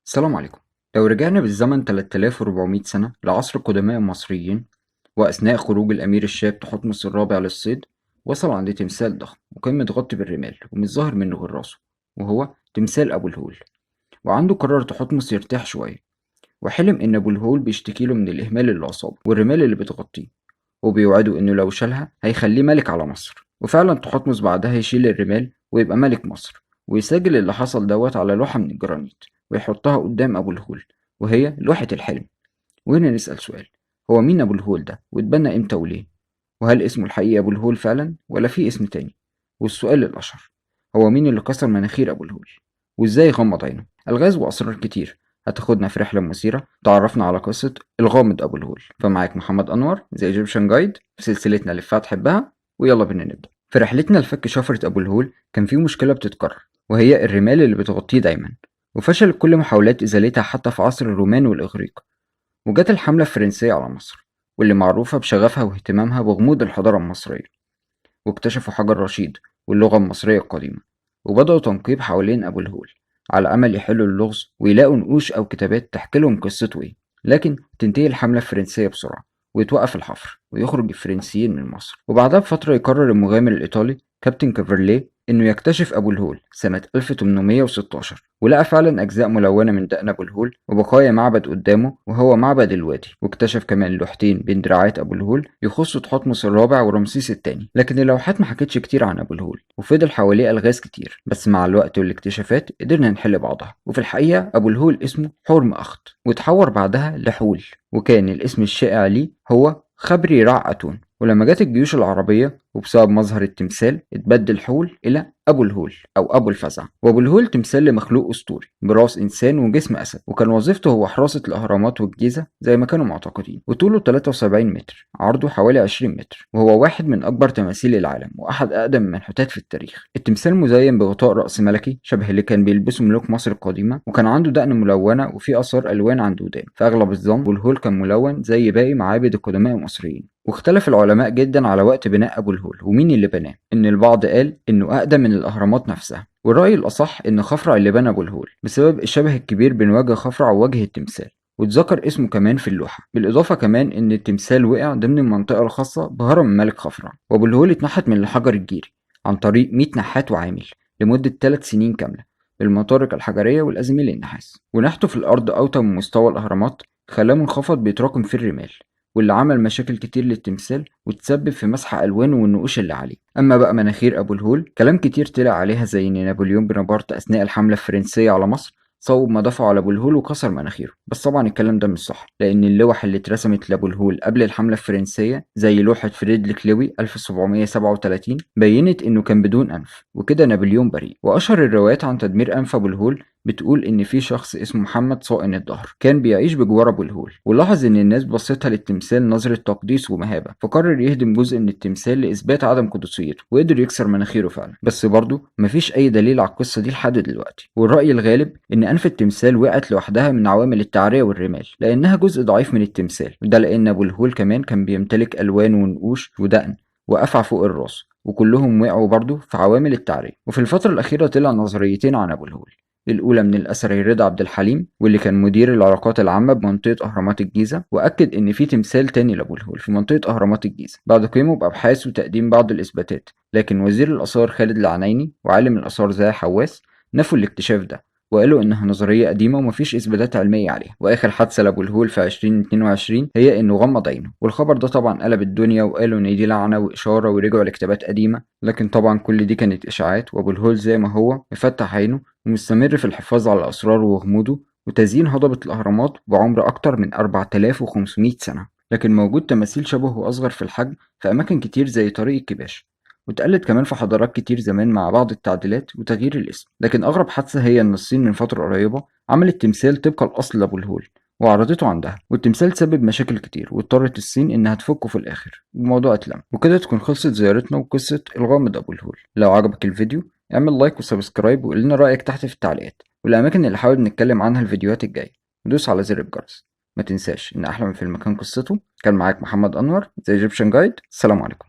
السلام عليكم. لو رجعنا بالزمن 3400 سنة لعصر القدماء المصريين وأثناء خروج الأمير الشاب تحتمس الرابع للصيد، وصل عند تمثال ضخم وكان متغطي بالرمال ومش ظاهر منه غير راسه، وهو تمثال أبو الهول. وعنده قرر تحتمس يرتاح شوية، وحلم إن أبو الهول بيشتكيله من الإهمال اللي أصابه والرمال اللي بتغطيه، وبيوعده إنه لو شالها هيخليه ملك على مصر. وفعلا تحتمس بعدها يشيل الرمال ويبقى ملك مصر، ويسجل اللي حصل دوت على لوحة من الجرانيت ويحطها قدام أبو الهول، وهي لوحة الحلم. وهنا نسأل سؤال: هو مين أبو الهول ده؟ واتبنى إمتى وليه؟ وهل اسمه الحقيقي أبو الهول فعلا ولا في اسم تاني؟ والسؤال الأشهر: هو مين اللي كسر مناخير أبو الهول؟ وإزاي غمض عينه؟ ألغاز وأسرار كتير هتاخدنا في رحلة مثيرة تعرفنا على قصة الغامض أبو الهول. فمعاك محمد أنور زي ايجيبشن جايد في سلسلتنا اللي فات حبها، ويلا بينا نبدأ. في رحلتنا لفك شفرة أبو الهول كان في مشكلة بتتكرر، وهي الرمال اللي بتغطيه دايما، وفشلت كل محاولات إزالتها حتى في عصر الرومان والإغريق. وجت الحملة الفرنسية على مصر، واللي معروفة بشغفها واهتمامها بغموض الحضارة المصرية، واكتشفوا حجر رشيد واللغة المصرية القديمة، وبدأوا تنقيب حوالين أبو الهول على أمل يحلوا اللغز ويلاقوا نقوش أو كتابات تحكي لهم قصته إيه. لكن تنتهي الحملة الفرنسية بسرعة ويتوقف الحفر ويخرج الفرنسيين من مصر، وبعدها بفترة يقرر المغامر الإيطالي كابتن كافرليه إنه يكتشف أبو الهول سنة 1816، ولقى فعلا أجزاء ملونة من دقن أبو الهول وبقايا معبد قدامه وهو معبد الوادي، واكتشف كمان لوحتين بين دراعات أبو الهول يخصوا تحتمس الرابع ورمسيس الثاني. لكن اللوحات ما حكتش كتير عن أبو الهول وفضل حواليه ألغاز كتير، بس مع الوقت والاكتشافات قدرنا نحل بعضها. وفي الحقيقة أبو الهول اسمه حورم أخت، وتحور بعدها لحول، وكان الاسم الشائع ليه هو خبري رع أتون. ولما جت الجيوش العربية وبسبب مظهر التمثال اتبدل حول إلى أبو الهول أو أبو الفزع. وأبو الهول تمثال لمخلوق أسطوري براس إنسان وجسم أسد، وكان وظيفته هو حراسة الأهرامات والجيزة زي ما كانوا معتقدين. وطوله 73 متر، عرضه حوالي 20 متر، وهو واحد من أكبر تماثيل العالم وأحد أقدم المنحوتات في التاريخ. التمثال مزين بغطاء رأس ملكي شبه اللي كان بيلبسه ملوك مصر القديمة، وكان عنده دقن ملونة وفيه آثار ألوان عند ودان. في أغلب الظن أبو الهول كان ملون زي باقي معابد القدماء المصريين. واختلف العلماء جدا على وقت بناء أبو الهول ومين اللي بناه. إن البعض قال إنه أقدم من الأهرامات نفسها، والرأي الأصح إن خفرع اللي بنى أبو الهول بسبب الشبه الكبير بين وجه خفرع ووجه التمثال، واتذكر اسمه كمان في اللوحة. بالإضافة كمان إن التمثال وقع ضمن المنطقة الخاصة بهرم الملك خفرع، وأبو الهول اتنحت من الحجر الجيري عن طريق 100 نحات وعامل لمدة 3 سنين كاملة بالمطارق الحجرية والأزميل النحاس. ونحته في الأرض أوطى من مستوى الأهرامات خلاه منخفض بيتراكم في الرمال، واللي عمل مشاكل كتير للتمثال وتسبب في مسح ألوانه والنقوش اللي عليه. أما بقى مناخير أبو الهول كلام كتير طلع عليها، زي إن نابليون بونابرت أثناء الحملة الفرنسية على مصر صوب مدافعه على أبو الهول وكسر مناخيره، بس طبعا الكلام ده مش صح، لأن اللوح اللي اترسمت لأبو الهول قبل الحملة الفرنسية زي لوحة فريدريك لوي 1737 بينت إنه كان بدون أنف، وكده نابليون بريء. وأشهر الروايات عن تدمير أنف أبو الهول بتقول إن في شخص اسمه محمد صائن الظهر كان بيعيش بجوار أبو الهول، ولاحظ إن الناس بصتها للتمثال نظرة تقديس ومهابة، فقرر يهدم جزء من التمثال لإثبات عدم قدسيته، وقدر يكسر مناخيره فعلا. بس برضه مفيش أي دليل على القصة دي لحد دلوقتي. والرأي الغالب إن أنف التمثال وقعت لوحدها من عوامل التعرية والرمال، لأنها جزء ضعيف من التمثال، وده لأن أبو الهول كمان كان بيمتلك ألوان ونقوش ودقن وأفعى فوق الراس، وكلهم وقعوا برضه في عوامل التعرية. وفي الفترة الأخيرة طلع نظريتين عن أبو الهول: الأولى من الأثري رضا عبد الحليم، واللي كان مدير العلاقات العامة بمنطقة أهرامات الجيزة، وأكد إن في تمثال تاني لأبو الهول في منطقة أهرامات الجيزة بعد قيامه بأبحاث وتقديم بعض الإثباتات. لكن وزير الآثار خالد العنيني وعالم الآثار زاهي حواس نفوا الاكتشاف ده، وقالوا إنها نظرية قديمة ومفيش إثباتات علمية عليها. وآخر حادثة لأبو الهول في 2022 هي إنه غمض عينه، والخبر ده طبعا قلب الدنيا، وقالوا إن دي لعنة وإشارة ورجعوا لكتابات قديمة. لكن طبعا كل دي كانت إشاعات، وأبو الهول زي ما هو مفتح عينه ومستمر في الحفاظ على أسراره وغموضه وتزيين هضبة الأهرامات بعمر أكتر من 4500 سنة. لكن موجود تماثيل شبهه وأصغر في الحجم في أماكن كتير زي طريق الكباش، واتقلد كمان في حضارات كتير زمان مع بعض التعديلات وتغيير الاسم. لكن أغرب حادثة هي إن الصين من فترة قريبة عملت تمثال طبق الأصل لأبو الهول وعرضته عندها، والتمثال سبب مشاكل كتير واضطرت الصين إنها تفكه في الآخر، والموضوع اتلم. وكده تكون خلصت زيارتنا وقصة الغامض أبو الهول. لو عجبك الفيديو اعمل لايك وسبسكرايب وقول لنا رأيك تحت في التعليقات، والأماكن اللي حابب نتكلم عنها الفيديوهات الجاية، ودوس على زر الجرس. ما تنساش إن أحلى من فيلم كان قصته. كان معاك محمد أنور زي ايجيبشن جايد. السلام عليكم.